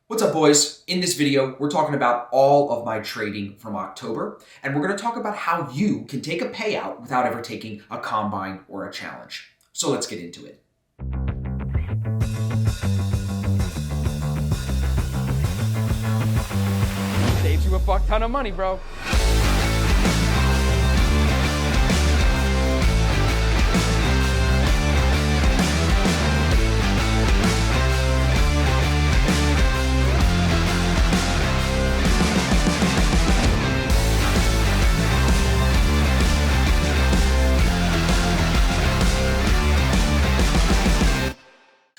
What's up, boys? In this video, we're talking about all of my trading from October, and we're going to talk about how you can take a payout without ever taking a combine or a challenge. So let's get into it. Saves you a fuck ton of money, bro.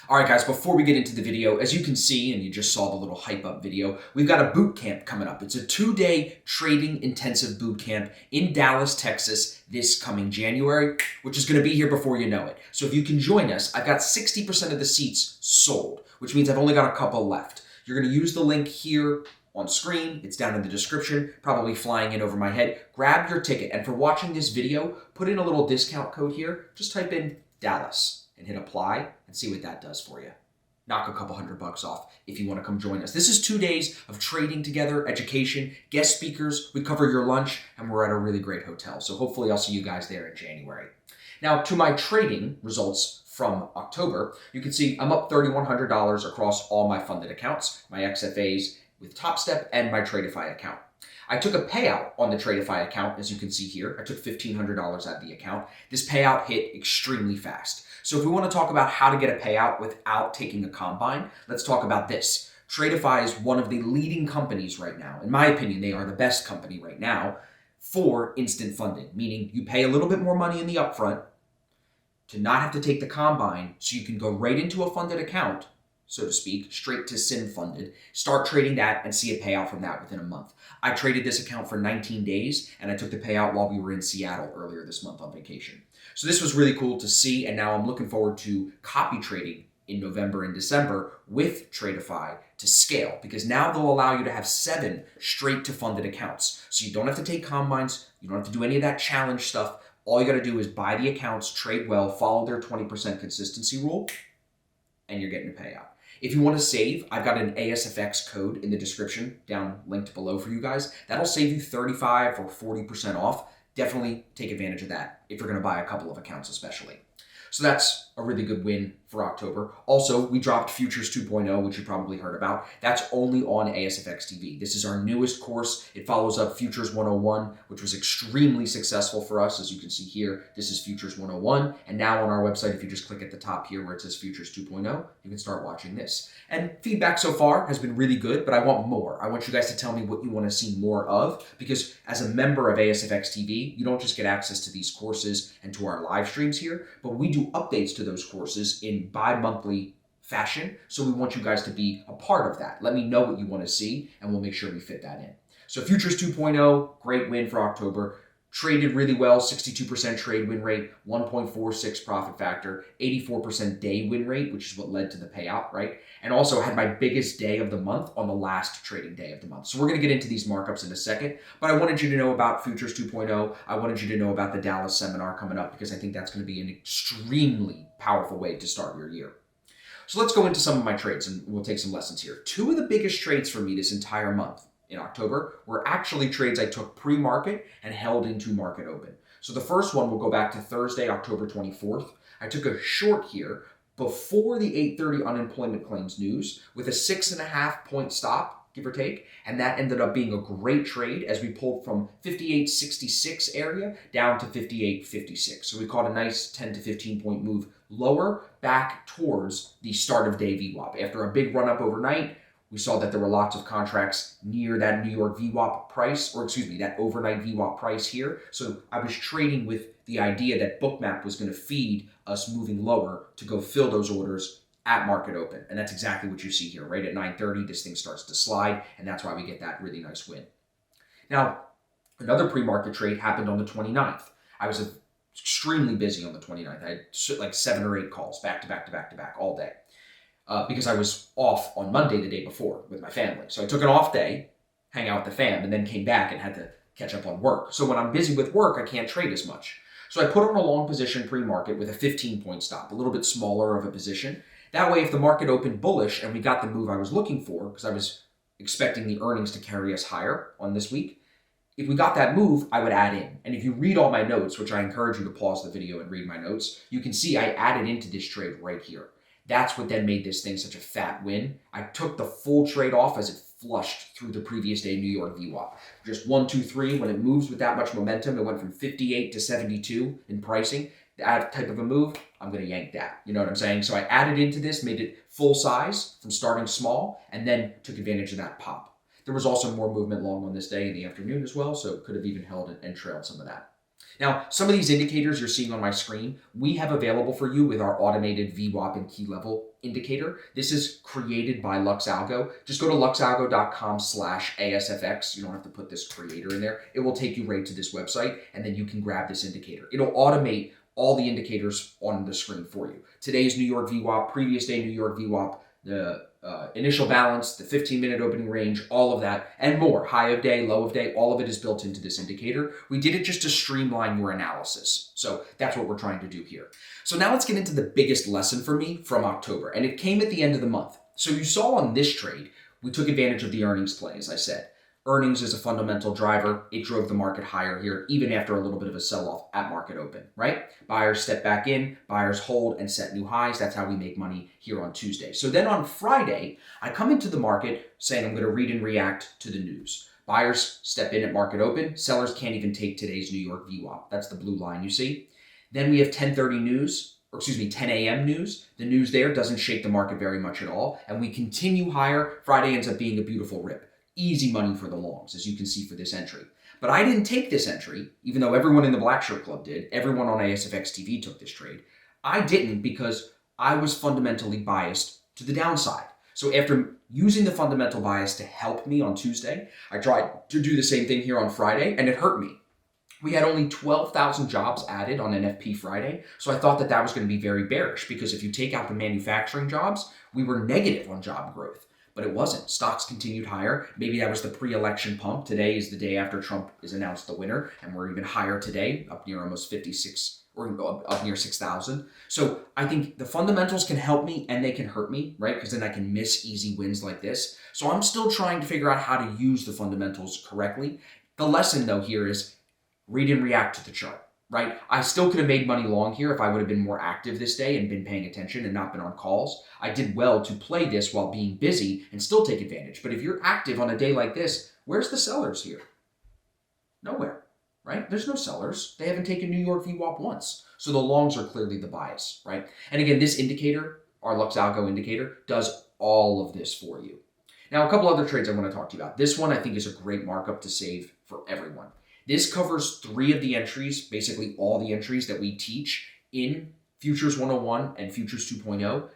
All right, guys, before we get into the video, as you can see, and you just saw the little hype up video, we've got a boot camp coming up. It's a 2-day trading intensive boot camp in Dallas, Texas this coming January, which is going to be here before you know it. So if you can join us, I've got 60% of the seats sold, which means I've only got a couple left. You're going to use the link here on screen. It's down in the description, probably flying in over my head. Grab your ticket. And for watching this video, put in a little discount code here. Just type in Dallas and hit apply and see what that does for you. Knock a couple $100 off if you want to come join us. This is 2 days of trading together, education, guest speakers. We cover your lunch, and we're at a really great hotel. So hopefully I'll see you guys there in January. Now, to my trading results from October, you can see I'm up $3,100 across all my funded accounts, my XFAs with Top Step and my Tradeify account. I took a payout on the Tradeify account, as you can see here. I took $1,500 out of the account. This payout hit extremely fast. So if we want to talk about how to get a payout without taking a combine, let's talk about this. Tradeify is one of the leading companies right now. In my opinion, they are the best company right now for instant funded, meaning you pay a little bit more money in the upfront to not have to take the combine, so you can go right into a funded account, so to speak, straight to SIM funded, start trading that and see a payout from that within a month. I traded this account for 19 days and I took the payout while we were in Seattle earlier this month on vacation. So this was really cool to see, and now I'm looking forward to copy trading in November and December with Tradeify to scale, because now they'll allow you to have 7 straight to funded accounts. So you don't have to take combines, you don't have to do any of that challenge stuff. All you got to do is buy the accounts, trade well, follow their 20% consistency rule, and you're getting a payout. If you want to save, I've got an ASFX code in the description down linked below for you guys. That'll save you 35 or 40% off. Definitely take advantage of that if you're going to buy a couple of accounts especially. So that's a really good win for October. Also, we dropped Futures 2.0, which you probably heard about. That's only on ASFX TV. This is our newest course. It follows up Futures 101, which was extremely successful for us. As you can see here, this is Futures 101. And now on our website, if you just click at the top here where it says Futures 2.0, you can start watching this. And feedback so far has been really good, but I want more. I want you guys to tell me what you want to see more of, because as a member of ASFX TV, you don't just get access to these courses and to our live streams here, but we do updates to those courses in bi-monthly fashion. So we want you guys to be a part of that. Let me know what you want to see, and we'll make sure we fit that in. So Futures 2.0, great win for October. Traded really well, 62% trade win rate, 1.46 profit factor, 84% day win rate, which is what led to the payout, right? And also had my biggest day of the month on the last trading day of the month. So we're going to get into these markups in a second, but I wanted you to know about Futures 2.0. I wanted you to know about the Dallas seminar coming up, because I think that's going to be an extremely powerful way to start your year. So let's go into some of my trades and we'll take some lessons here. 2 of the biggest trades for me this entire month in October were actually trades I took pre-market and held into market open. So the first one will go back to Thursday, October 24th. I took a short here before the 8:30 unemployment claims news with a 6.5 point stop, give or take. And that ended up being a great trade as we pulled from 58.66 area down to 58.56. So we caught a nice 10 to 15 point move lower back towards the start of day VWAP. After a big run up overnight, we saw that there were lots of contracts near that New York VWAP price, or excuse me, that overnight VWAP price here. So I was trading with the idea that Bookmap was going to feed us moving lower to go fill those orders at market open. And that's exactly what you see here. Right at 9:30, this thing starts to slide, and that's why we get that really nice win. Now, another pre-market trade happened on the 29th. I was extremely busy on the 29th. I had like 7 or 8 calls back to back to back to back all day. Because I was off on Monday the day before with my family. So I took an off day, hang out with the fam, and then came back and had to catch up on work. So when I'm busy with work, I can't trade as much. So I put on a long position pre-market with a 15 point stop, a little bit smaller of a position. That way, if the market opened bullish and we got the move I was looking for, because I was expecting the earnings to carry us higher on this week, if we got that move, I would add in. And if you read all my notes, which I encourage you to pause the video and read my notes, you can see I added into this trade right here. That's what then made this thing such a fat win. I took the full trade off as it flushed through the previous day New York VWAP. Just 1, 2, 3. When it moves with that much momentum, it went from 58 to 72 in pricing. That type of a move, I'm going to yank that. You know what I'm saying? So I added into this, made it full size from starting small, and then took advantage of that pop. There was also more movement long on this day in the afternoon as well, so it could have even held and trailed some of that. Now, some of these indicators you're seeing on my screen, we have available for you with our automated VWAP and key level indicator. This is created by LuxAlgo. Just go to luxalgo.com/ASFX. You don't have to put this creator in there. It will take you right to this website, and then you can grab this indicator. It'll automate all the indicators on the screen for you. Today's New York VWAP, previous day New York VWAP, the initial balance, the 15-minute opening range, all of that, and more. High of day, low of day, all of it is built into this indicator. We did it just to streamline your analysis. So that's what we're trying to do here. So now let's get into the biggest lesson for me from October, and it came at the end of the month. So you saw on this trade, we took advantage of the earnings play, as I said. Earnings is a fundamental driver. It drove the market higher here, even after a little bit of a sell-off at market open, right? Buyers step back in, buyers hold and set new highs. That's how we make money here on Tuesday. So then on Friday, I come into the market saying I'm going to read and react to the news. Buyers step in at market open. Sellers can't even take today's New York VWAP. That's the blue line you see. Then we have 10:30 news, or excuse me, 10 a.m. news. The news there doesn't shake the market very much at all. And we continue higher. Friday ends up being a beautiful rip. Easy money for the longs, as you can see for this entry. But I didn't take this entry, even though everyone in the Black Shirt Club did. Everyone on ASFX TV took this trade. I didn't because I was fundamentally biased to the downside. So after using the fundamental bias to help me on Tuesday, I tried to do the same thing here on Friday, and it hurt me. We had only 12,000 jobs added on NFP Friday, so I thought that that was going to be very bearish, because if you take out the manufacturing jobs, we were negative on job growth. But it wasn't. Stocks continued higher. Maybe that was the pre-election pump. Today is the day after Trump is announced the winner, and we're even higher today, up near almost 56, or up near 6,000. So I think the fundamentals can help me and they can hurt me, right? Because then I can miss easy wins like this. So I'm still trying to figure out how to use the fundamentals correctly. The lesson, though, here is read and react to the chart. Right? I still could have made money long here if I would have been more active this day and been paying attention and not been on calls. I did well to play this while being busy and still take advantage. But if you're active on a day like this, where's the sellers here? Nowhere, right? There's no sellers. They haven't taken New York VWAP once. So the longs are clearly the bias, right? And again, this indicator, our LuxAlgo indicator, does all of this for you. Now, a couple other trades I want to talk to you about. This one I think is a great markup to save for everyone. This covers 3 of the entries, basically all the entries that we teach in Futures 101 and Futures 2.0.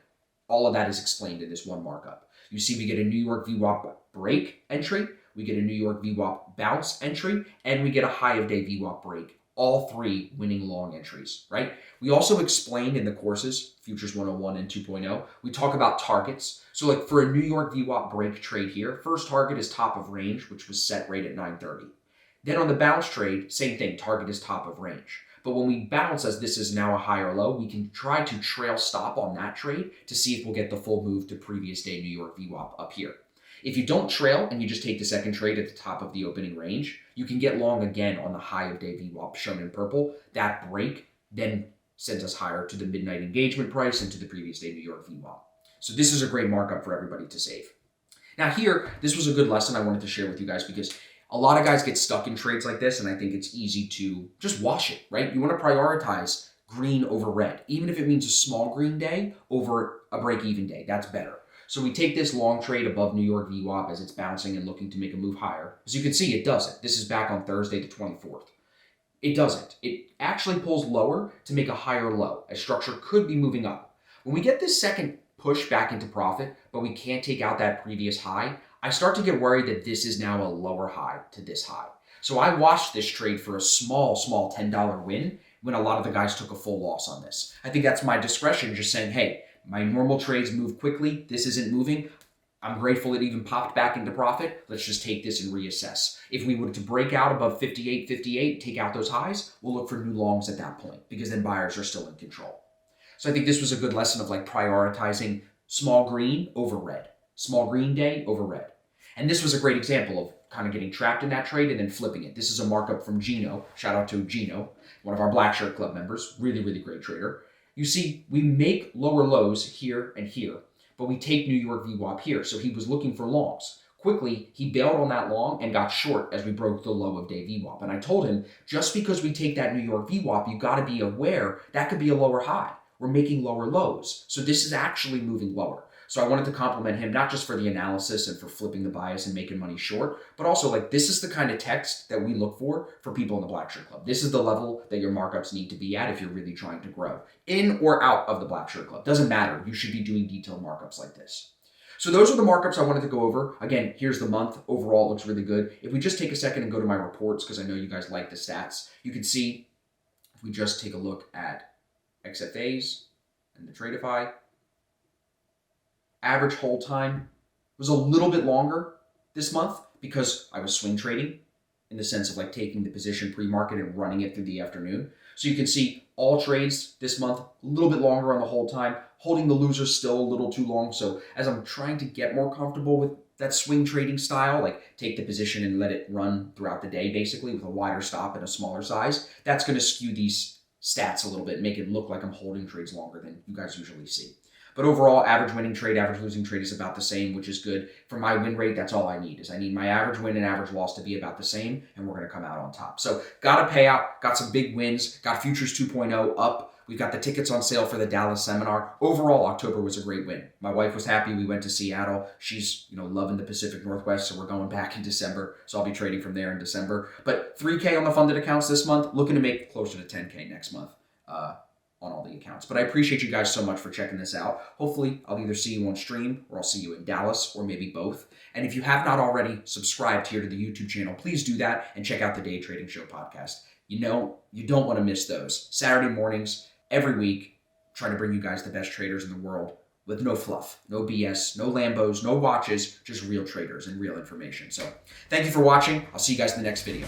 All of that is explained in this one markup. You see we get a New York VWAP break entry, we get a New York VWAP bounce entry, and we get a high of day VWAP break. All 3 winning long entries, right? We also explained in the courses, Futures 101 and 2.0, we talk about targets. So like for a New York VWAP break trade here, first target is top of range, which was set right at 930. Then on the bounce trade, same thing, target is top of range. But when we bounce, as this is now a high or low, we can try to trail stop on that trade to see if we'll get the full move to previous day New York VWAP up here. If you don't trail and you just take the second trade at the top of the opening range, you can get long again on the high of day VWAP shown in purple. That break then sends us higher to the midnight engagement price and to the previous day New York VWAP. So this is a great markup for everybody to save. Now here, this was a good lesson I wanted to share with you guys because a lot of guys get stuck in trades like this, and I think it's easy to just wash it, right? You want to prioritize green over red, even if it means a small green day over a break-even day. That's better. So we take this long trade above New York VWAP as it's bouncing and looking to make a move higher. As you can see, it doesn't. This is back on Thursday the 24th. It doesn't. It actually pulls lower to make a higher low. A structure could be moving up. When we get this second push back into profit, but we can't take out that previous high, I start to get worried that this is now a lower high to this high. So I watched this trade for a small $10 win when a lot of the guys took a full loss on this. I think that's my discretion, just saying, hey, my normal trades move quickly. This isn't moving. I'm grateful it even popped back into profit. Let's just take this and reassess. If we were to break out above 58.58, take out those highs, we'll look for new longs at that point because then buyers are still in control. So I think this was a good lesson of like prioritizing Small green over red. Small green day over red. And this was a great example of kind of getting trapped in that trade and then flipping it. This is a markup from Gino. Shout out to Gino, one of our Black Shirt Club members. Really, really great trader. You see, we make lower lows here and here, but we take New York VWAP here. So he was looking for longs. Quickly, he bailed on that long and got short as we broke the low of day VWAP. And I told him, just because we take that New York VWAP, you got to be aware that could be a lower high. We're making lower lows. So this is actually moving lower. So I wanted to compliment him, not just for the analysis and for flipping the bias and making money short, but also like this is the kind of text that we look for people in the Black Shirt Club. This is the level that your markups need to be at if you're really trying to grow. In or out of the Black Shirt Club. Doesn't matter. You should be doing detailed markups like this. So those are the markups I wanted to go over. Again, here's the month. Overall, it looks really good. If we just take a second and go to my reports, because I know you guys like the stats, you can see if we just take a look at XFAs and the Tradeify, average hold time was a little bit longer this month because I was swing trading in the sense of like taking the position pre-market and running it through the afternoon. So you can see all trades this month, a little bit longer on the hold time, holding the losers still a little too long. So as I'm trying to get more comfortable with that swing trading style, like take the position and let it run throughout the day, basically with a wider stop and a smaller size, that's going to skew these stats a little bit, make it look like I'm holding trades longer than you guys usually see. But overall, average winning trade, average losing trade is about the same, which is good. For my win rate, that's all I need, is I need my average win and average loss to be about the same, and we're going to come out on top. So got a payout, got some big wins, got Futures 2.0 up. We've got the tickets on sale for the Dallas seminar. Overall, October was a great win. My wife was happy. We went to Seattle. She's, loving the Pacific Northwest, so we're going back in December. So I'll be trading from there in December. But $3K on the funded accounts this month, looking to make closer to $10K next month. On all the accounts. But I appreciate you guys so much for checking this out. Hopefully, I'll either see you on stream or I'll see you in Dallas or maybe both. And if you have not already subscribed here to the YouTube channel, please do that and check out the Day Trading Show podcast. You don't want to miss those. Saturday mornings, every week, trying to bring you guys the best traders in the world with no fluff, no BS, no Lambos, no watches, just real traders and real information. So thank you for watching. I'll see you guys in the next video.